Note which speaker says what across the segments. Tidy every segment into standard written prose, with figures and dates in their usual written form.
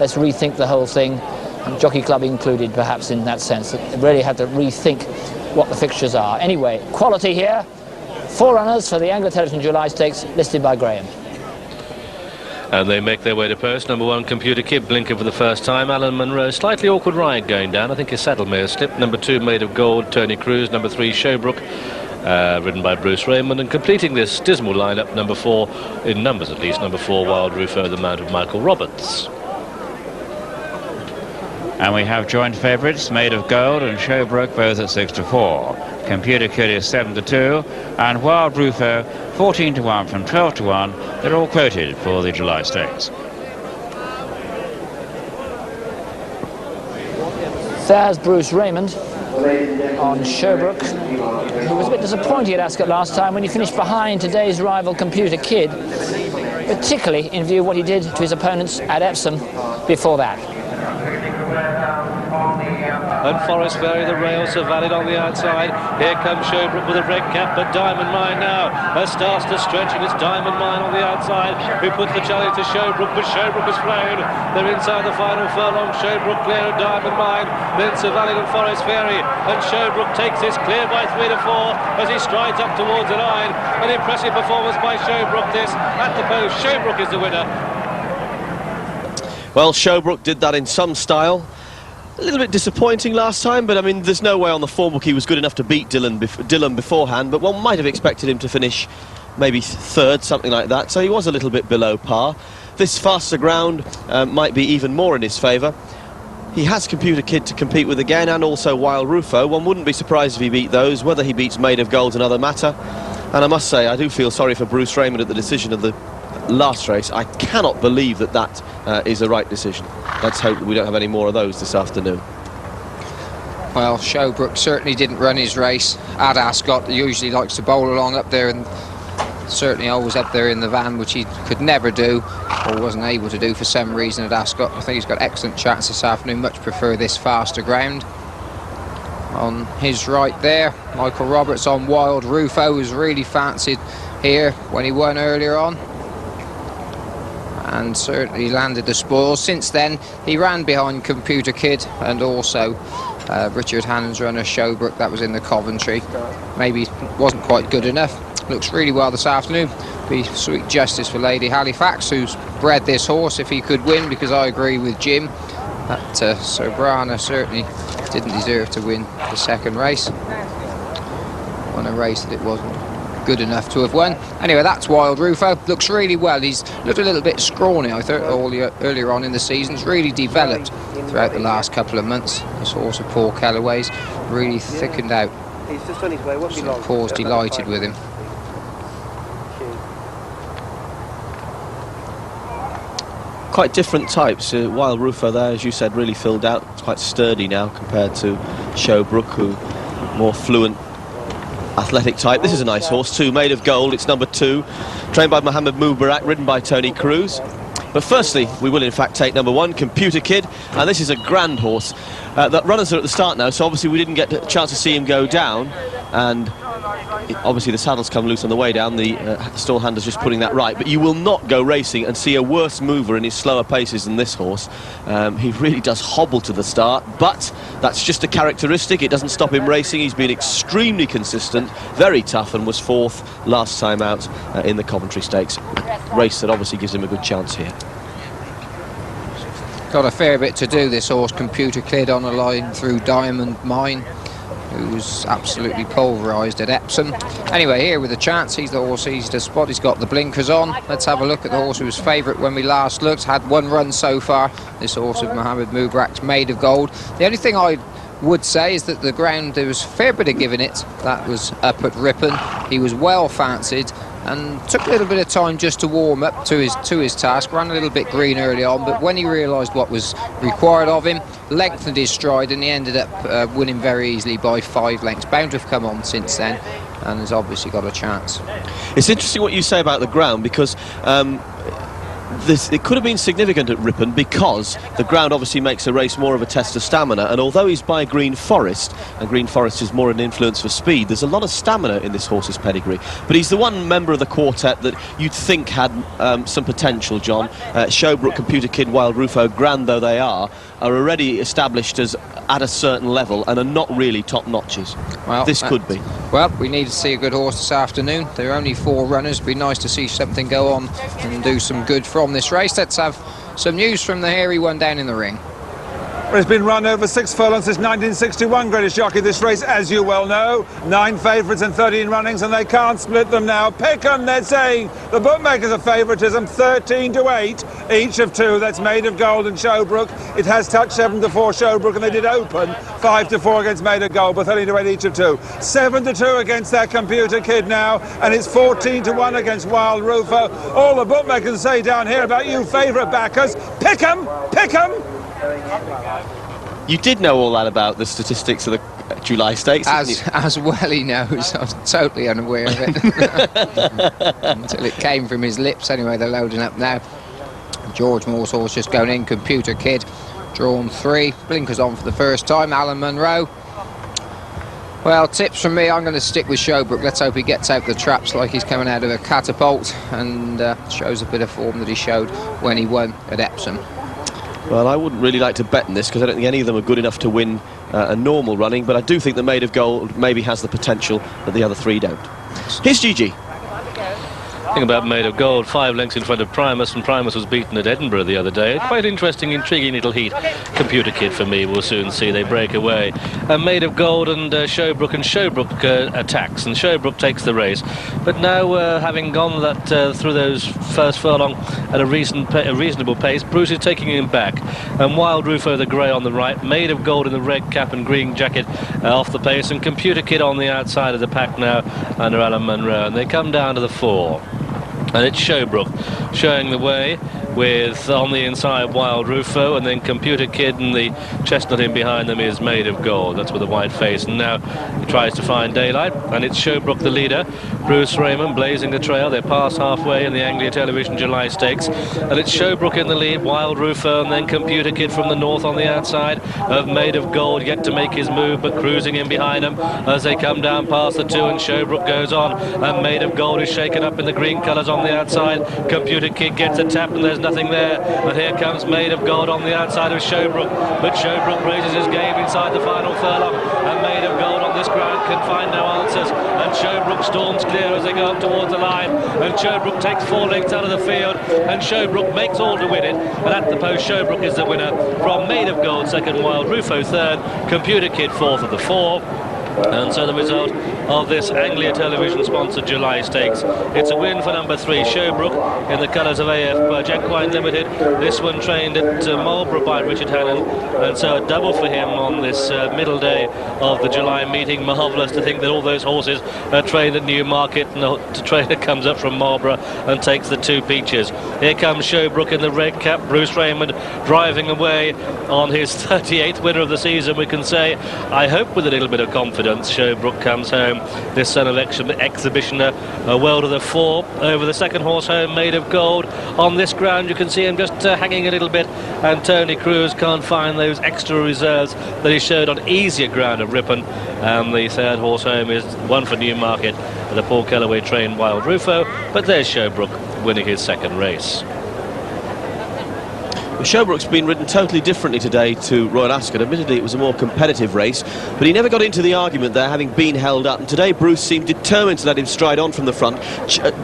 Speaker 1: let's rethink the whole thing, and Jockey Club included perhaps in that sense. They really had to rethink what the fixtures are. Anyway, quality here. 4 runners for the Anglo Television July Stakes, listed by Graham.
Speaker 2: And they make their way to post. Number 1, Computer Kid, blinking for the first time. Alan Munro, slightly awkward ride going down. I think his saddle may have slipped. Number 2, Made of Gold, Tony Cruz. Number 3, Showbrook, ridden by Bruce Raymond. And completing this dismal lineup, number 4, in numbers at least, number 4, Wilde Rufo, the mount of Michael Roberts.
Speaker 3: And we have joint favourites, Made of Gold and Showbrook, both at 6-4. Computer Kid is 7-2, and Wilde Rufo 14-1 from 12-1. They're all quoted for the July Stakes.
Speaker 1: There's Bruce Raymond on Showbrook, who was a bit disappointed at Ascot last time when he finished behind today's rival Computer Kid, particularly in view of what he did to his opponents at Epsom before that.
Speaker 2: And Forest Ferry, the rails are valid on the outside. Here comes Showbrook with a red cap, but Diamond Mine now starts to stretch, and it's Diamond Mine on the outside who puts the challenge to Showbrook, but Showbrook has flown. They're inside the final furlong. Showbrook clear of Diamond Mine, then Sir Valid and Forest Ferry, and Showbrook takes this clear by 3-4 as he strides up towards the line. An impressive performance by Showbrook this at the post. Showbrook is the winner.
Speaker 4: Well, Showbrook did that in some style. A little bit disappointing last time, but I mean, there's no way on the form book he was good enough to beat Dillon beforehand, but one might have expected him to finish maybe 3rd, something like that, so he was a little bit below par. This faster ground might be even more in his favour. He has Computer Kid to compete with again, and also Wilde Rufo. One wouldn't be surprised if he beat those. Whether he beats Made of Gold's another matter. And I must say, I do feel sorry for Bruce Raymond at the decision of the last race. I cannot believe that that is a right decision. Let's hope that we don't have any more of those this afternoon.
Speaker 5: Well, Showbrook certainly didn't run his race at Ascot. He usually likes to bowl along up there, and certainly always up there in the van, which he could never do, or wasn't able to do for some reason at Ascot. I think he's got excellent chance this afternoon. Much prefer this faster ground. On his right there, Michael Roberts on Wilde Rufo, was really fancied here when he won earlier on, and certainly landed the spoils. Since then, he ran behind Computer Kid and also Richard Hannon's runner Showbrook. That was in the Coventry. Maybe wasn't quite good enough. Looks really well this afternoon. Be sweet justice for Lady Halifax, who's bred this horse if he could win, because I agree with Jim that Sobrana certainly didn't deserve to win the 2nd race. Won a race that it wasn't good enough to have won. Anyway, that's Wilde Rufo. Looks really well. He's looked a little bit scrawny, I thought, earlier on in the season. He's really developed throughout the last couple of months. This horse of Paul Kellaway's really thickened out. So Paul's delighted with him.
Speaker 4: Quite different types. Wilde Rufo there, as you said, really filled out. It's quite sturdy now compared to Showbrook, who more fluent, athletic type. This is a nice horse too, Made of Gold. It's number 2, trained by Mohammed Mubarak, ridden by Tony Cruz. But firstly, we will in fact take number 1, Computer Kid, and this is a grand horse. The runners are at the start now, so obviously we didn't get a chance to see him go down, and obviously the saddle's come loose on the way down. The stall handler's just putting that right, but you will not go racing and see a worse mover in his slower paces than this horse. He really does hobble to the start, but that's just a characteristic. It doesn't stop him racing. He's been extremely consistent, very tough, and was 4th last time out in the Coventry Stakes. A race that obviously gives him a good chance here.
Speaker 5: Got a fair bit to do, this horse, Computer Kid, on a line through Diamond Mine, who was absolutely pulverised at Epsom. Anyway, here with a chance, he's the horse, he's the spot, he's got the blinkers on. Let's have a look at the horse who was favourite when we last looked. Had 1 run so far, this horse of Mohammed Mubarak's, Made of Gold. The only thing I would say is that the ground, there was a fair bit of giving it. That was up at Ripon. He was well fancied and took a little bit of time just to warm up to his task. Ran a little bit green early on, but when he realised what was required of him, lengthened his stride, and he ended up winning very easily by 5 lengths. Bound to have come on since then, and has obviously got a chance.
Speaker 4: It's interesting what you say about the ground, because it could have been significant at Ripon because the ground obviously makes a race more of a test of stamina, and although he's by Green Forest, and Green Forest is more an influence for speed, there's a lot of stamina in this horse's pedigree. But he's the one member of the quartet that you'd think had some potential, John. Showbrook, Computer Kid, Wilde, Rufo, grand though they are already established as at a certain level and are not really top notches. Well, this could be.
Speaker 5: Well, we need to see a good horse this afternoon. There are only 4 runners. It'd be nice to see something go on and do some good from this race. Let's have some news from the hairy one down in the ring.
Speaker 6: It's been run over 6 furlongs since 1961, greatest jockey this race, as you well know. 9 favourites and 13 runnings, and they can't split them now. Pick 'em, they're saying. The bookmakers are favouritism, 13-8, each of 2. That's Made of Gold and Showbrook. It has touched 7-4 Showbrook, and they did open 5-4 against Made of Gold, but 13-8 each of 2. 7-2 against that Computer Kid now, and it's 14-1 against Wilde Rufo. All the bookmakers say down here about you favourite backers. Pick 'em, pick 'em.
Speaker 4: You did know all that about the statistics of the July Stakes,
Speaker 5: as well he knows. I was totally unaware of it until it came from his lips. Anyway, they're loading up now. George Moore's horse just going in. Computer Kid, drawn 3. Blinkers on for the first time. Alan Munro. Well, tips from me, I'm going to stick with Showbrook. Let's hope he gets out the traps like he's coming out of a catapult and shows a bit of form that he showed when he won at Epsom.
Speaker 4: Well, I wouldn't really like to bet on this because I don't think any of them are good enough to win a normal running, but I do think the Made of Gold maybe has the potential that the other 3 don't. Here's Gigi.
Speaker 2: Thing about Made of Gold, 5 lengths in front of Primus, and Primus was beaten at Edinburgh the other day. Quite interesting, intriguing little heat. Computer Kid for me, we'll soon see. They break away. Made of Gold and Showbrook attacks, and Showbrook takes the race. But now, having gone that through those first furlong at a reasonable pace, Bruce is taking him back. And Wilde Rufo, the grey on the right, Made of Gold in the red cap and green jacket off the pace, and Computer Kid on the outside of the pack now under Alan Munro. And they come down to the 4. And it's Showbrook showing the way with on the inside Wilde Rufo, and then Computer Kid, and the chestnut in behind them is Made of Gold. That's with a white face, and now he tries to find daylight, and it's Showbrook the leader. Bruce Raymond blazing the trail. They're past halfway in the Anglia Television July Stakes, and it's Showbrook in the lead, Wilde Rufo, and then Computer Kid from the north on the outside of Made of Gold, yet to make his move, but cruising in behind them as they come down past the 2, and Showbrook goes on, and Made of Gold is shaken up in the green colours on the outside. Computer Kid gets a tap, and there's nothing there, and here comes Made of Gold on the outside of Showbrook, but Showbrook raises his game inside the final furlong, and Made of Gold on this ground can find no answers, and Showbrook storms clear as they go up towards the line, and Showbrook takes 4 lengths out of the field, and Showbrook makes all to win it, and at the post Showbrook is the winner from Made of Gold second, Wilde Rufo third, Computer Kid fourth of the 4. And so the result of this Anglia Television sponsored July Stakes, it's a win for number 3 Showbrook in the colours of AF Equine Limited. This one trained at Marlborough by Richard Hannon, and so a double for him on this middle day of the July meeting. Marvellous to think that all those horses are trained at Newmarket, and the trainer comes up from Marlborough and takes the 2 peaches. Here comes Showbrook in the red cap, Bruce Raymond driving away on his 38th winner of the season, we can say. I hope with a little bit of confidence Showbrook comes home, this son of exhibitioner, well to the 4 over the second horse home, Made of Gold. On this ground you can see him just hanging a little bit, and Tony Cruz can't find those extra reserves that he showed on easier ground at Ripon. And the third horse home is one for Newmarket, the Paul Kellaway trained Wilde Rufo, but there's Showbrook winning his second race.
Speaker 4: Showbrook's been ridden totally differently today to Royal Ascot. Admittedly, it was a more competitive race, but he never got into the argument there, having been held up. And today, Bruce seemed determined to let him stride on from the front.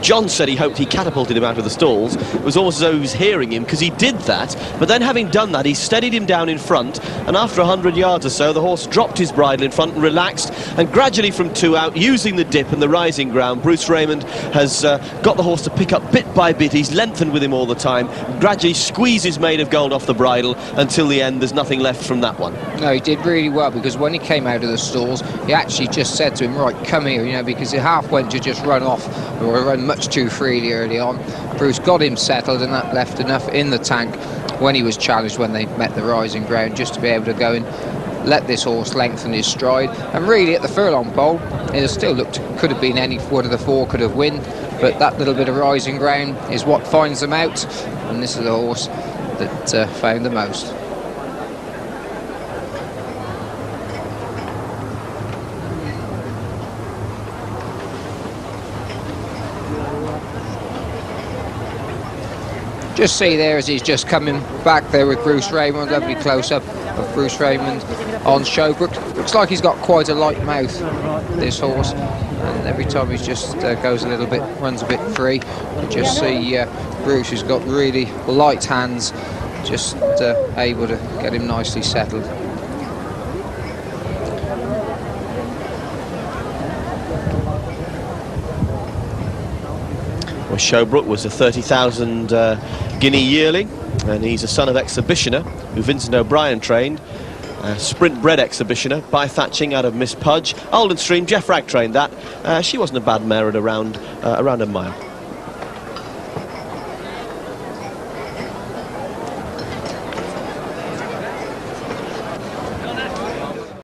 Speaker 4: John said he hoped he catapulted him out of the stalls. It was almost as though he was hearing him, because he did that. But then, having done that, he steadied him down in front, and after 100 yards or so, the horse dropped his bridle in front and relaxed. And gradually, from 2 out, using the dip and the rising ground, Bruce Raymond has got the horse to pick up bit by bit. He's lengthened with him all the time, gradually squeezes Made of Gold off the bridle until the end. There's nothing left from that one.
Speaker 5: No, he did really well, because when he came out of the stalls, he actually just said to him, right, come here, you know, because he half went to just run off or run much too freely early on. Bruce got him settled, and that left enough in the tank when he was challenged, when they met the rising ground, just to be able to go and let this horse lengthen his stride. And really, at the furlong pole, it still looked, could have been any one of the 4 could have won, but that little bit of rising ground is what finds them out. and this is the horse that found the most. Just see there as he's just coming back there with Bruce Raymond. Lovely close-up of Bruce Raymond on Showbrook. Looks like he's got quite a light mouth, this horse, and every time he just goes a little bit, runs a bit free. You just see Bruce, who's got really light hands, just able to get him nicely settled.
Speaker 4: Well, Showbrook was a 30,000 guinea yearling, and he's a son of exhibitioner who Vincent O'Brien trained. Sprint bred exhibitioner by Thatching out of Miss Pudge. Alden Stream, Jeff Ragg trained that. She wasn't a bad mare at around a mile.